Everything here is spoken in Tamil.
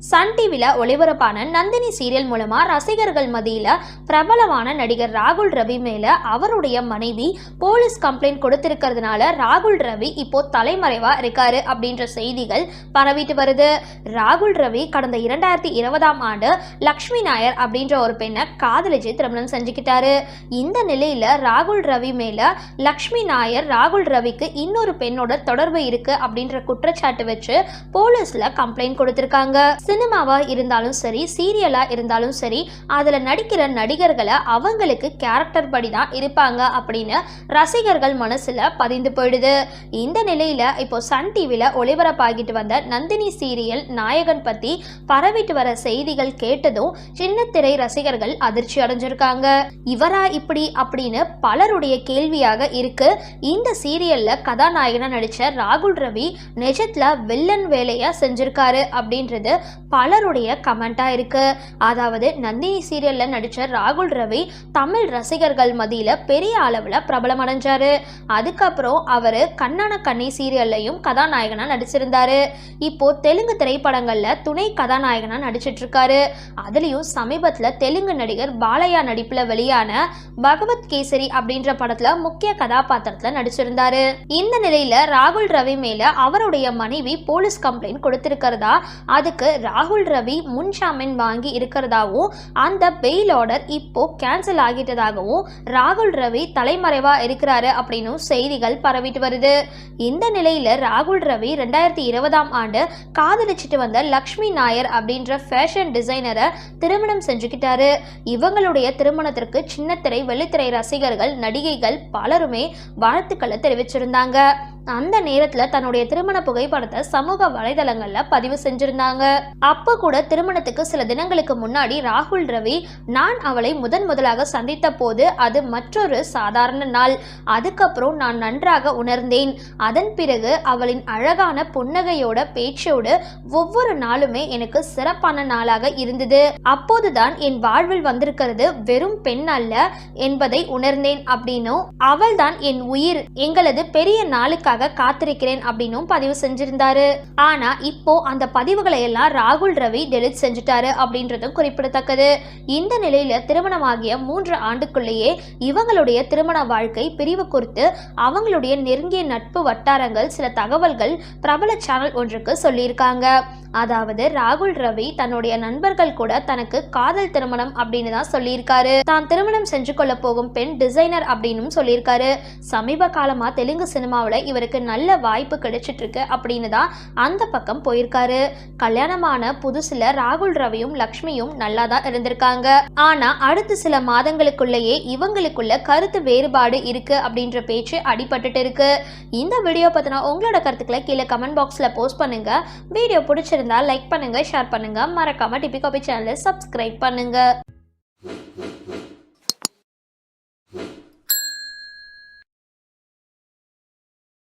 சன் டிவில ஒளிபரப்பான நந்தினி சீரியல் மூலமா ரசிகர்கள் மத்தியில பிரபலமான நடிகர் ராகுல் ரவி மேல அவருடைய மனைவி போலீஸ் கம்ப்ளைண்ட் கொடுத்திருக்கிறதுனால ராகுல் ரவி இப்போ தலைமறைவா இருக்காரு அப்படின்ற செய்திகள் பரவிட்டு வருது. ராகுல் ரவி கடந்த 2020ஆம் ஆண்டு லக்ஷ்மி நாயர் அப்படின்ற ஒரு பெண்ணை காதலிச்சு திருமணம் செஞ்சுக்கிட்டாரு. இந்த நிலையில ராகுல் ரவி மேல லக்ஷ்மி நாயர் ராகுல் ரவிக்கு இன்னொரு பெண்ணோட தொடர்பு இருக்கு அப்படின்ற குற்றச்சாட்டு வச்சு போலீஸ்ல கம்ப்ளைண்ட் கொடுத்திருக்காங்க. சினிமாவா இருந்தாலும் சரி, சீரியலா இருந்தாலும் சரி, அதுல நடிக்கிற நடிகர்களை அவங்களுக்கு கேரக்டர் படி தான் இருப்பாங்க அப்படின்னு ரசிகர்கள் மனசுல பதிந்து போயிடுது. இந்த நிலையில இப்போ சன் டிவில ஒளிபரப்பாகிட்டு வந்த நந்தினி சீரியல் நாயகன் பத்தி பரவிட்டு வர செய்திகள் கேட்டதும் சின்ன திரை ரசிகர்கள் அதிர்ச்சி அடைஞ்சிருக்காங்க. இவரா இப்படி அப்படின்னு பலருடைய கேள்வியாக இருக்கு. இந்த சீரியல்ல கதாநாயகனா நடிச்ச ராகுல் ரவி நிஜத்துல வில்லன் வேலையா செஞ்சிருக்காரு அப்படின்றது பலருடைய கமெண்டா இருக்கு. அதாவது நந்தினி சீரியல்ல நடிச்ச ராகுல் ரவி தமிழ் ரசிகர்கள் மத்தியில பெரிய அளவுல பிரபலம் அடைஞ்சாரு. அதுக்கப்புறம் அவரு கண்ணான கண்ணி சீரியல்லையும் கதாநாயகனா நடிச்சிருந்தாரு. இப்போ தெலுங்கு திரைப்படங்கள்ல துணை கதாநாயகனா நடிச்சிட்டு இருக்காரு. அதுலயும் சமீபத்துல தெலுங்கு நடிகர் பாலையா நடிப்புல வெளியான பகவத் கேசரி அப்படின்ற படத்துல முக்கிய கதாபாத்திரத்துல நடிச்சிருந்தாரு. இந்த நிலையில ராகுல் ரவி மேல அவருடைய மனைவி போலீஸ் கம்ப்ளைண்ட் கொடுத்திருக்கிறதா, அதுக்கு ராகுல் ரவி முன்ஜாமீன் வாங்கி இருக்கிறதாவும் அந்த பெயில் ஆர்டர் இப்போ கேன்சல் ஆகிட்டதாகவும் ராகுல் ரவி தலைமறைவா இருக்கிறாரு அப்படின்னு செய்திகள் பரவிட்டு வருது. இந்த நிலையில ராகுல் ரவி 2020ஆம் ஆண்டு காதலிச்சிட்டு வந்த லக்ஷ்மி நாயர் அப்படின்ற ஃபேஷன் டிசைனரை திருமணம் செஞ்சுக்கிட்டாரு. இவங்களுடைய திருமணத்திற்கு சின்னத்திரை வெள்ளித்திரை ரசிகர்கள் நடிகைகள் பலருமே வாழ்த்துக்களை தெரிவிச்சிருந்தாங்க. அந்த நேரத்துல தன்னுடைய திருமண புகைப்படத்தை சமூக வலைதளங்கள்ல பதிவு செஞ்சிருந்தாங்க. அப்ப கூட திருமணத்துக்கு சில தினங்களுக்கு முன்னாடி ராகுல் ரவி, நான் அவளை முதலாக சந்தித்த போது அது மற்றொரு சாதாரண நாள். அதுக்கப்புறம் நான் நன்றாக உணர்ந்தேன். அதன் பிறகு அவளின் அழகான புன்னகையோட பேச்சோடு ஒவ்வொரு நாளுமே எனக்கு சிறப்பான நாளாக இருந்தது. அப்போதுதான் என் வாழ்வில் வந்திருக்கிறது வெறும் பெண் அல்ல என்பதை உணர்ந்தேன் அப்படின்னும், அவள் தான் என் உயிர், எங்களது பெரிய நாளுக்கு காத்திருக்கிறேன் அப்படின்னும் பதிவு செஞ்சிருந்தாரு. ஆனா இப்போ அந்த பதிவுகளை எல்லாம் ராகுல் ரவி டெலிட் செஞ்சுட்டாரு அப்படின்றதும் குறிப்பிடத்தக்கது. இந்த நிலையில திருமணமாகிய 3 ஆண்டுக்குள்ளேயே இவங்களுடைய திருமண வாழ்க்கை பிரிவு குறித்து அவங்களுடைய நெருங்கிய நட்பு வட்டாரங்கள் சில தகவல்கள் பிரபல சேனல் ஒன்றுக்கு சொல்லியிருக்காங்க. அதாவது ராகுல் ரவி தன்னுடைய நண்பர்கள் கூட தனக்கு காதல் திருமணம் அப்படின்னு தான் சொல்லியிருக்காரு. தான் திருமணம் செஞ்சு கொள்ள போகும் பெண் டிசைனர் அப்படின்னு சொல்லியிருக்காரு. சமீப காலமா தெலுங்கு சினிமாவில் இவருக்கு நல்ல வாய்ப்பு கிடைச்சிட்டு இருக்கு அப்படின்னு தான் அந்த பக்கம் போயிருக்காரு. கல்யாணமான புதுசுல ராகுல் ரவியும் லக்ஷ்மியும் நல்லா தான் இருந்திருக்காங்க. ஆனா அடுத்த சில மாதங்களுக்குள்ளேயே இவங்களுக்குள்ள கருத்து வேறுபாடு இருக்கு அப்படின்ற பேச்சு அடிபட்டுட்டு இருக்கு. இந்த வீடியோ பத்தின உங்களோட கருத்துக்களை கீழே கமெண்ட் பாக்ஸ்ல போஸ்ட் பண்ணுங்க. வீடியோ பிடிச்சிருந்தா லைக் பண்ணுங்க, ஷேர் பண்ணுங்க, மறக்காம டிபி காபி சேனலை சப்ஸ்கிரைப் பண்ணுங்க.